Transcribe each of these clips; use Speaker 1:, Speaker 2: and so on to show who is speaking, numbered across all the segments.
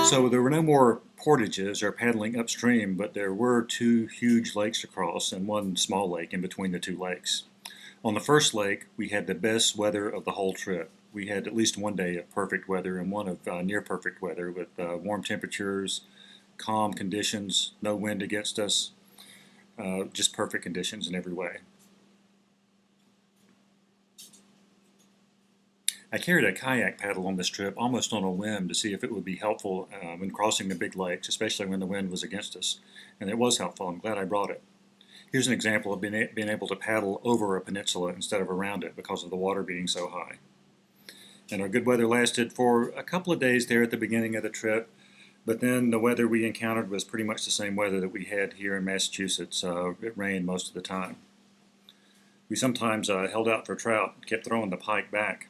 Speaker 1: So there were no more portages or paddling upstream, but there were two huge lakes across and one small lake in between the two lakes. On the first lake, we had the best weather of the whole trip. We had at least one day of perfect weather and one of near perfect weather with warm temperatures, calm conditions, no wind against us, just perfect conditions in every way. I carried a kayak paddle on this trip almost on a whim to see if it would be helpful when crossing the big lakes, especially when the wind was against us. And it was helpful. I'm glad I brought it. Here's an example of being able to paddle over a peninsula instead of around it because of the water being so high. And our good weather lasted for a couple of days there at the beginning of the trip, but then the weather we encountered was pretty much the same weather that we had here in Massachusetts. It rained most of the time. We sometimes held out for trout, kept throwing the pike back,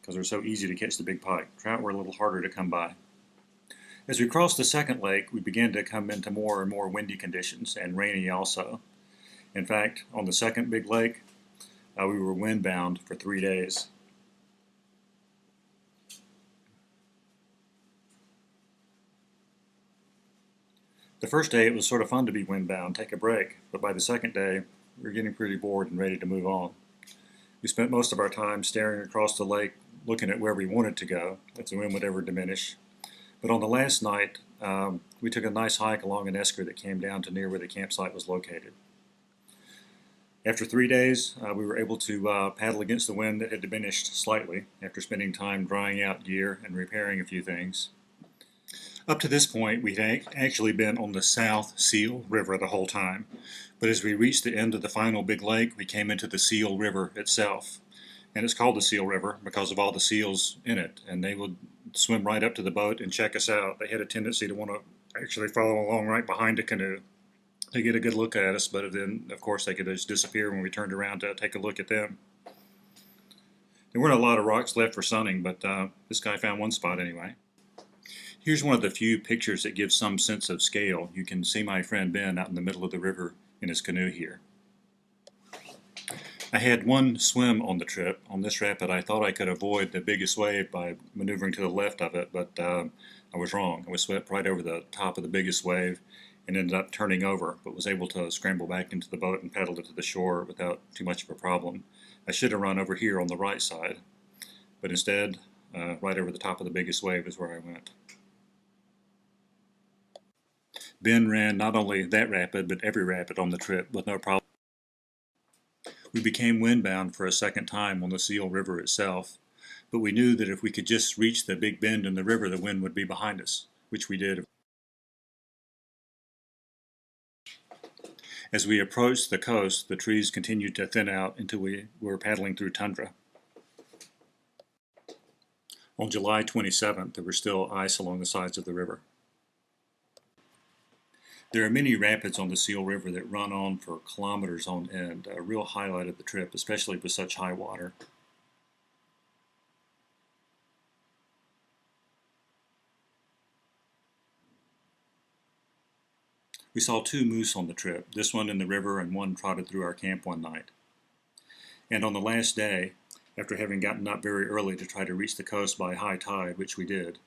Speaker 1: because they're so easy to catch the big pike. Trout were a little harder to come by. As we crossed the second lake, we began to come into more and more windy conditions, and rainy also. In fact, on the second big lake, we were windbound for 3 days. The first day it was sort of fun to be windbound, take a break, but by the second day, we were getting pretty bored and ready to move on. We spent most of our time staring across the lake, looking at where we wanted to go, if the wind would ever diminish. But on the last night, we took a nice hike along an esker that came down to near where the campsite was located. After 3 days, we were able to paddle against the wind that had diminished slightly after spending time drying out gear and repairing a few things. Up to this point, we'd actually been on the South Seal River the whole time. But as we reached the end of the final big lake, we came into the Seal River itself. And it's called the Seal River because of all the seals in it. And they would swim right up to the boat and check us out. They had a tendency to want to actually follow along right behind the canoe to get a good look at us. But then, of course, they could just disappear when we turned around to take a look at them. There weren't a lot of rocks left for sunning, but this guy found one spot anyway. Here's one of the few pictures that gives some sense of scale. You can see my friend Ben out in the middle of the river in his canoe here. I had one swim on the trip. On this rapid, I thought I could avoid the biggest wave by maneuvering to the left of it, but I was wrong. I was swept right over the top of the biggest wave and ended up turning over, but was able to scramble back into the boat and paddle it to the shore without too much of a problem. I should have run over here on the right side, but instead, right over the top of the biggest wave is where I went. Ben ran not only that rapid, but every rapid on the trip with no problem. We became windbound for a second time on the Seal River itself, but we knew that if we could just reach the big bend in the river, the wind would be behind us, which we did. As we approached the coast, the trees continued to thin out until we were paddling through tundra. On July 27th, there was still ice along the sides of the river. There are many rapids on the Seal River that run on for kilometers on end, a real highlight of the trip, especially with such high water. We saw 2 moose on the trip, this one in the river and one trotted through our camp one night. And on the last day, after having gotten up very early to try to reach the coast by high tide, which we did,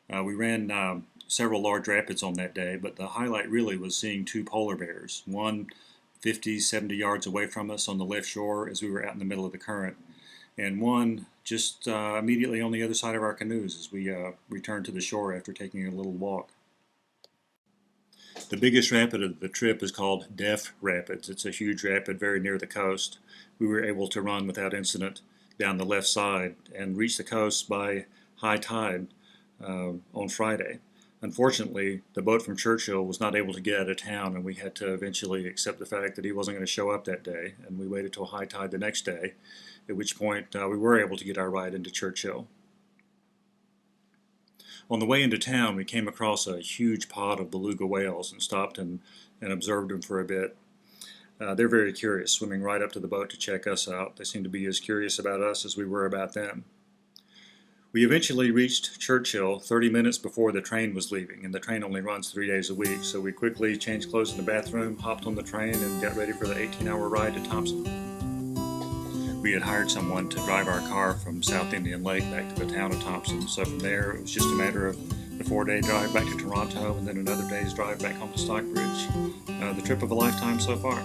Speaker 1: we ran several large rapids on that day, but the highlight really was seeing 2 polar bears, one 50, 70 yards away from us on the left shore as we were out in the middle of the current, and one just immediately on the other side of our canoes as we returned to the shore after taking a little walk. The biggest rapid of the trip is called Deaf Rapids. It's a huge rapid very near the coast. We were able to run without incident down the left side and reach the coast by high tide on Friday. Unfortunately, the boat from Churchill was not able to get out of town, and we had to eventually accept the fact that he wasn't going to show up that day, and we waited till high tide the next day, at which point we were able to get our ride into Churchill. On the way into town, we came across a huge pod of beluga whales and stopped and observed them for a bit. They're very curious, swimming right up to the boat to check us out. They seem to be as curious about us as we were about them. We eventually reached Churchill 30 minutes before the train was leaving, and the train only runs 3 days a week, so we quickly changed clothes in the bathroom, hopped on the train, and got ready for the 18-hour ride to Thompson. We had hired someone to drive our car from South Indian Lake back to the town of Thompson, so from there it was just a matter of the 4-day drive back to Toronto, and then another day's drive back home to Stockbridge. The trip of a lifetime so far.